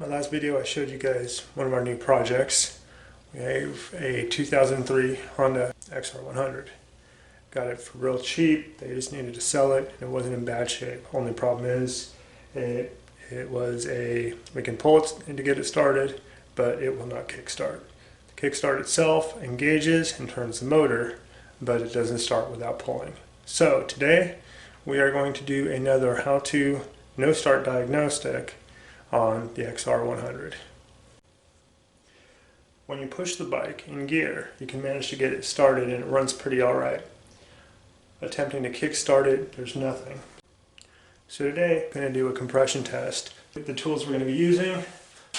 My last video I showed you guys one of our new projects. We have a 2003 Honda XR100. Got it for real cheap. They just needed to sell it and it wasn't in bad shape. Only problem is we can pull it to get it started, but it will not kickstart. The kickstart itself engages and turns the motor, but it doesn't start without pulling. So today we are going to do another how-to no start diagnostic on the XR100. When you push the bike in gear, you can manage to get it started and it runs pretty alright. Attempting to kickstart it, there's nothing. So today I'm going to do a compression test. The tools we're going to be using,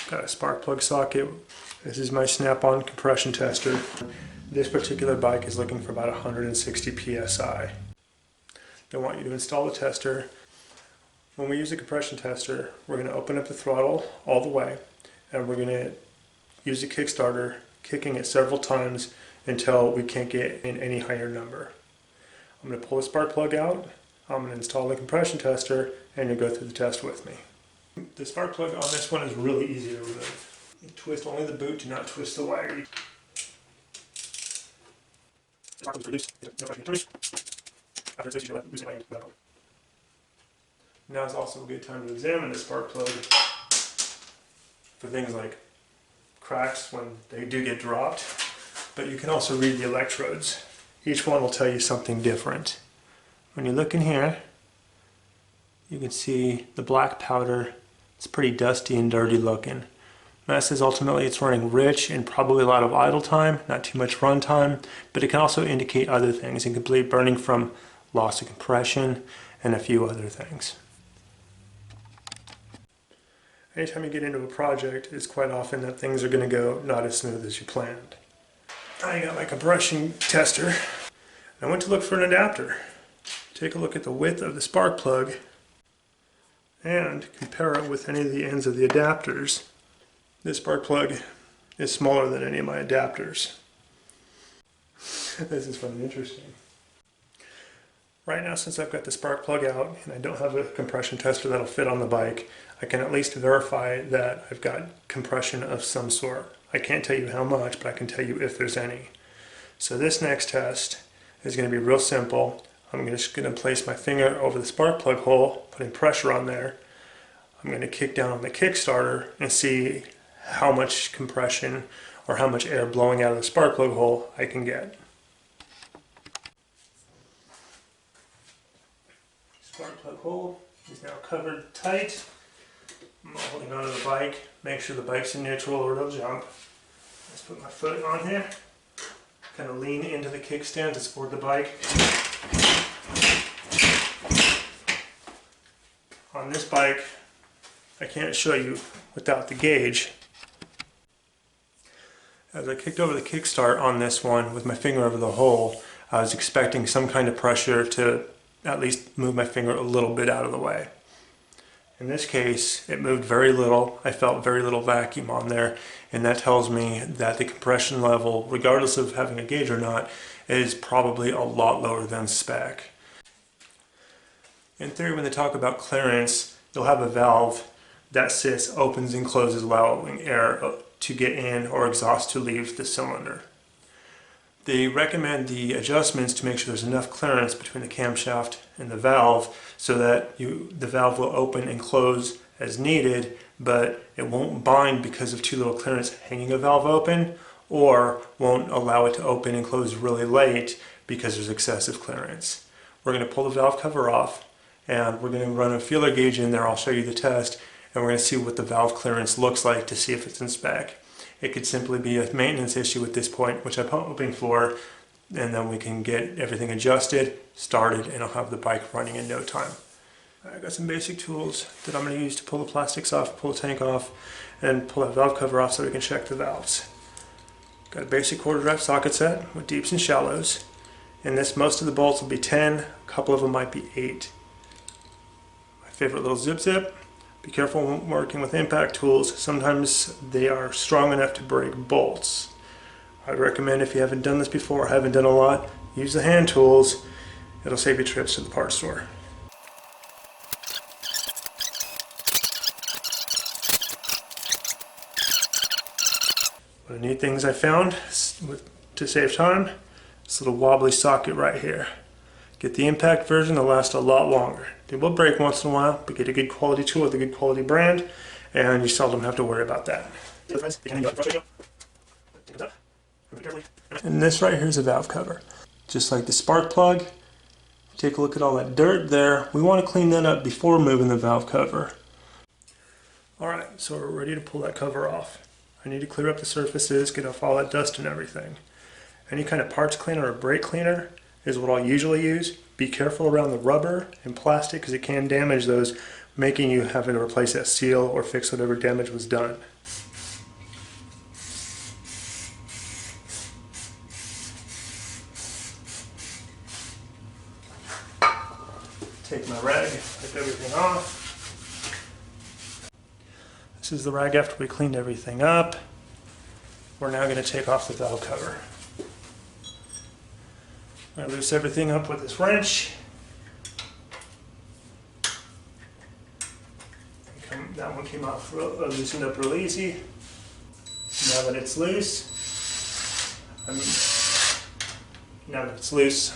got a spark plug socket. This is my snap-on compression tester. This particular bike is looking for about 160 psi. I want you to install the tester. When we use a compression tester, we're going to open up the throttle all the way and we're going to use the Kickstarter, kicking it several times until we can't get in any higher number. I'm going to pull the spark plug out, I'm going to install the compression tester, and you'll go through the test with me. The spark plug on this one is really easy to remove. You twist only the boot, do not twist the wire. Now is also a good time to examine the spark plug for things like cracks when they do get dropped, but you can also read the electrodes. Each one will tell you something different. When you look in here, you can see the black powder. It's pretty dusty and dirty looking. That says ultimately it's running rich and probably a lot of idle time, not too much run time, but it can also indicate other things, incomplete burning from loss of compression and a few other things. Anytime you get into a project, it's quite often that things are going to go not as smooth as you planned. I got my compression tester. I went to look for an adapter. Take a look at the width of the spark plug and compare it with any of the ends of the adapters. This spark plug is smaller than any of my adapters. This is fun and interesting. Right now, since I've got the spark plug out and I don't have a compression tester that'll fit on the bike, I can at least verify that I've got compression of some sort. I can't tell you how much, but I can tell you if there's any. So this next test is going to be real simple. I'm just going to place my finger over the spark plug hole, putting pressure on there. I'm going to kick down on the Kickstarter and see how much compression or how much air blowing out of the spark plug hole I can get. Spark plug hole is now covered tight. I'm holding onto the bike, make sure the bike's in neutral or it'll jump. Let's put my foot on here, kind of lean into the kickstand to support the bike. On this bike, I can't show you without the gauge. As I kicked over the kickstart on this one with my finger over the hole, I was expecting some kind of pressure to at least move my finger a little bit out of the way. In this case, it moved very little. I felt very little vacuum on there, and that tells me that the compression level, regardless of having a gauge or not, is probably a lot lower than spec. In theory, when they talk about clearance, you'll have a valve that sits, opens and closes, allowing air to get in or exhaust to leave the cylinder. They recommend the adjustments to make sure there's enough clearance between the camshaft and the valve so that the valve will open and close as needed, but it won't bind because of too little clearance hanging a valve open, or won't allow it to open and close really late because there's excessive clearance. We're going to pull the valve cover off and we're going to run a feeler gauge in there. I'll show you the test, and we're going to see what the valve clearance looks like to see if it's in spec. It could simply be a maintenance issue at this point, which I'm hoping for, and then we can get everything adjusted, started, and I'll have the bike running in no time. I've got some basic tools that I'm going to use to pull the plastics off, pull the tank off, and pull that valve cover off so we can check the valves. Got a basic quarter drive socket set with deeps and shallows. In this, most of the bolts will be 10, a couple of them might be 8. My favorite little zip. Be careful when working with impact tools. Sometimes they are strong enough to break bolts. I'd recommend, if you haven't done this before or haven't done a lot, use the hand tools. It'll save you trips to the parts store. One of the neat things I found to save time, this little wobbly socket right here. Get the impact version, they'll last a lot longer. They will break once in a while, but get a good quality tool with a good quality brand, and you seldom have to worry about that. And this right here is a valve cover. Just like the spark plug, take a look at all that dirt there. We want to clean that up before moving the valve cover. Alright, so we're ready to pull that cover off. I need to clear up the surfaces, get off all that dust and everything. Any kind of parts cleaner or brake cleaner is what I'll usually use. Be careful around the rubber and plastic because it can damage those, making you have to replace that seal or fix whatever damage was done. Take my rag, wipe everything off. This is the rag after we cleaned everything up. We're now going to take off the valve cover. I loose everything up with this wrench. That one came off, loosened up real easy. Now that it's loose,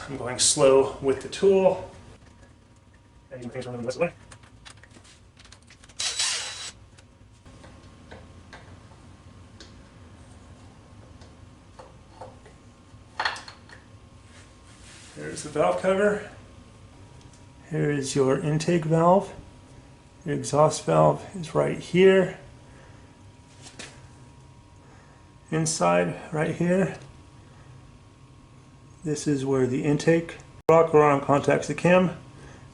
I'm going slow with the tool. And you can turn them this way. There's the valve cover. Here is your intake valve. Your exhaust valve is right here. Inside, right here. This is where the intake rocker arm contacts the cam.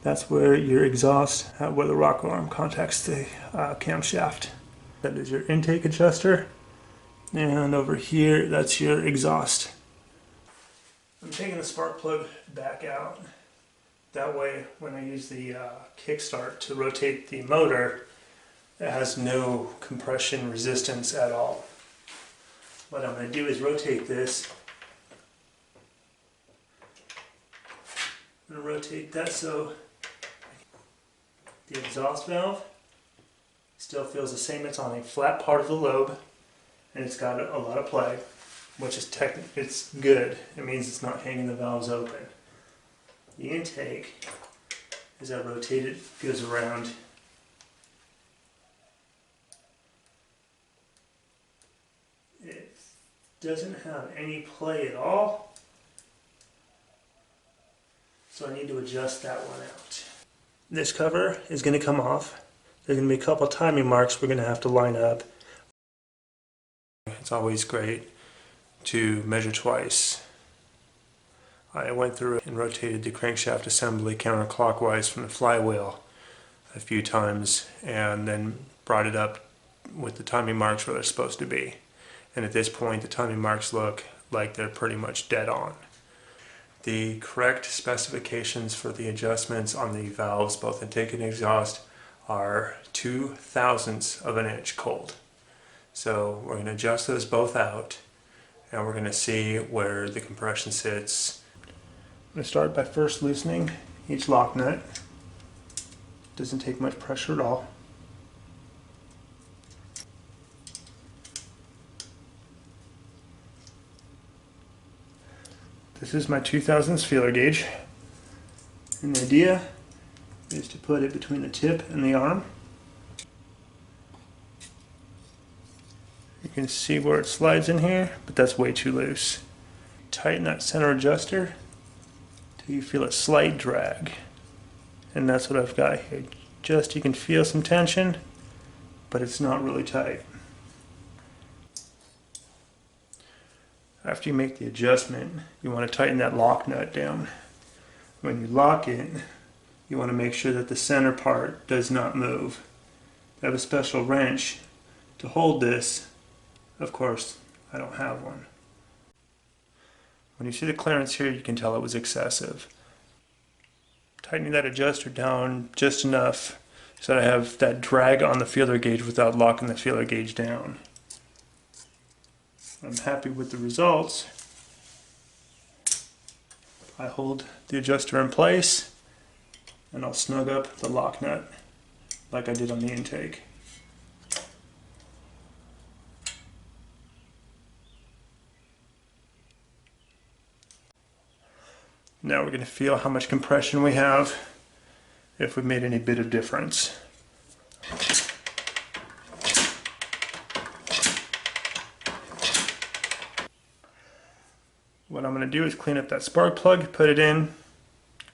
That's where your exhaust, where the rocker arm contacts the camshaft. That is your intake adjuster. And over here, that's your exhaust. I'm taking the spark plug back out. That way, when I use the kickstart to rotate the motor, it has no compression resistance at all. What I'm going to do is rotate this. I'm going to rotate that so the exhaust valve still feels the same. It's on a flat part of the lobe, and it's got a lot of play, which is it's good. It means it's not hanging the valves open. The intake, as I rotate it, goes around. It doesn't have any play at all, so I need to adjust that one out. This cover is going to come off. There's going to be a couple timing marks we're going to have to line up. It's always great to measure twice. I went through and rotated the crankshaft assembly counterclockwise from the flywheel a few times and then brought it up with the timing marks where they're supposed to be. And at this point the timing marks look like they're pretty much dead on. The correct specifications for the adjustments on the valves, both intake and exhaust, are 0.02 of an inch cold. So we're going to adjust those both out and we're going to see where the compression sits. I'm going to start by first loosening each lock nut. Doesn't take much pressure at all. This is my 2000s feeler gauge, and the idea is to put it between the tip and the arm. You can see where it slides in here, but that's way too loose. Tighten that center adjuster till you feel a slight drag, and that's what I've got here. Just, you can feel some tension, but it's not really tight. After you make the adjustment, you want to tighten that lock nut down. When you lock it, you want to make sure that the center part does not move. I have a special wrench to hold this. Of course, I don't have one. When you see the clearance here, you can tell it was excessive. Tightening that adjuster down just enough so that I have that drag on the feeler gauge without locking the feeler gauge down. I'm happy with the results. I hold the adjuster in place and I'll snug up the lock nut like I did on the intake. Now we're going to feel how much compression we have, if we made any bit of difference. What I'm going to do is clean up that spark plug, put it in,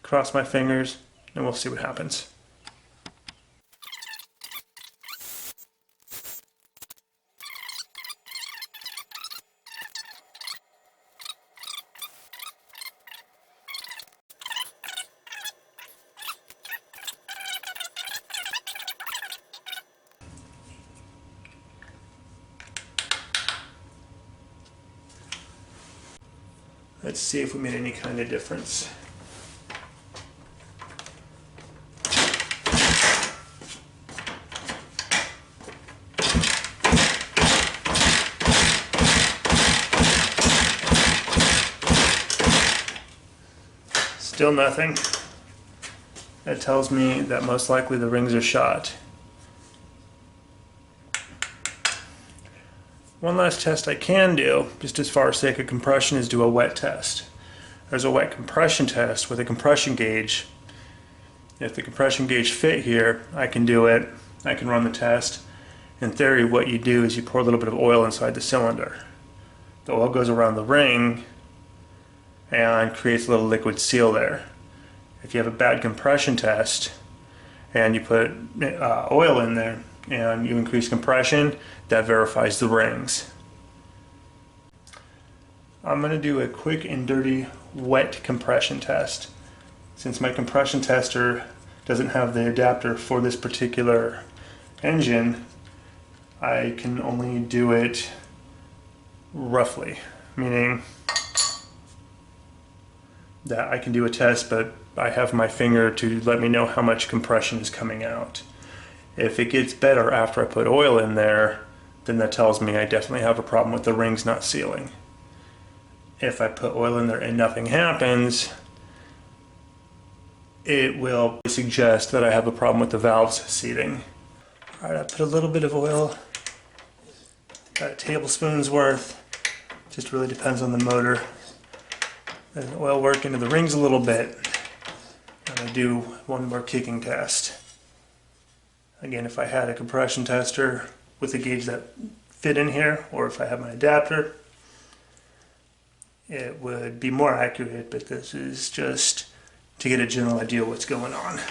cross my fingers, and we'll see what happens. Let's see if we made any kind of difference. Still nothing. That tells me that most likely the rings are shot. One last test I can do, just as far as sake of compression, is do a wet test. There's a wet compression test with a compression gauge. If the compression gauge fit here, I can do it. I can run the test. In theory, what you do is you pour a little bit of oil inside the cylinder. The oil goes around the ring and creates a little liquid seal there. If you have a bad compression test and you put oil in there and you increase compression, that verifies the rings. I'm going to do a quick and dirty wet compression test. Since my compression tester doesn't have the adapter for this particular engine, I can only do it roughly, meaning that I can do a test, but I have my finger to let me know how much compression is coming out. If it gets better after I put oil in there, then that tells me I definitely have a problem with the rings not sealing. If I put oil in there and nothing happens, it will suggest that I have a problem with the valves seating. Alright, I put a little bit of oil, about a tablespoon's worth. Just really depends on the motor. Let the oil work into the rings a little bit, and I do one more kicking test. Again, if I had a compression tester with a gauge that fit in here, or if I have my adapter, it would be more accurate, but this is just to get a general idea of what's going on.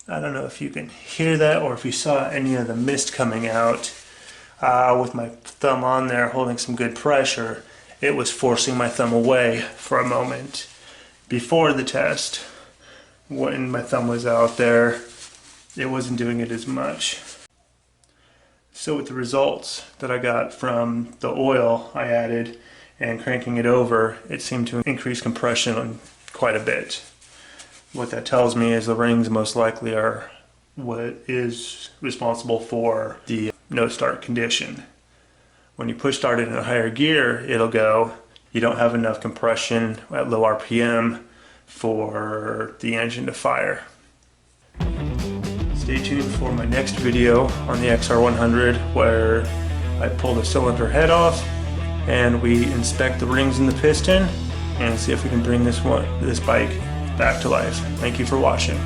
I don't know if you can hear that or if you saw any of the mist coming out. With my thumb on there holding some good pressure, it was forcing my thumb away for a moment. Before the test, when my thumb was out there, it wasn't doing it as much. So with the results that I got from the oil I added and cranking it over, it seemed to increase compression quite a bit. What that tells me is the rings most likely are what is responsible for the no start condition. When you push start it in a higher gear, it'll go, you don't have enough compression at low RPM for the engine to fire. Stay tuned for my next video on the XR100 where I pull the cylinder head off and we inspect the rings in the piston and see if we can bring this bike back to life. Thank you for watching.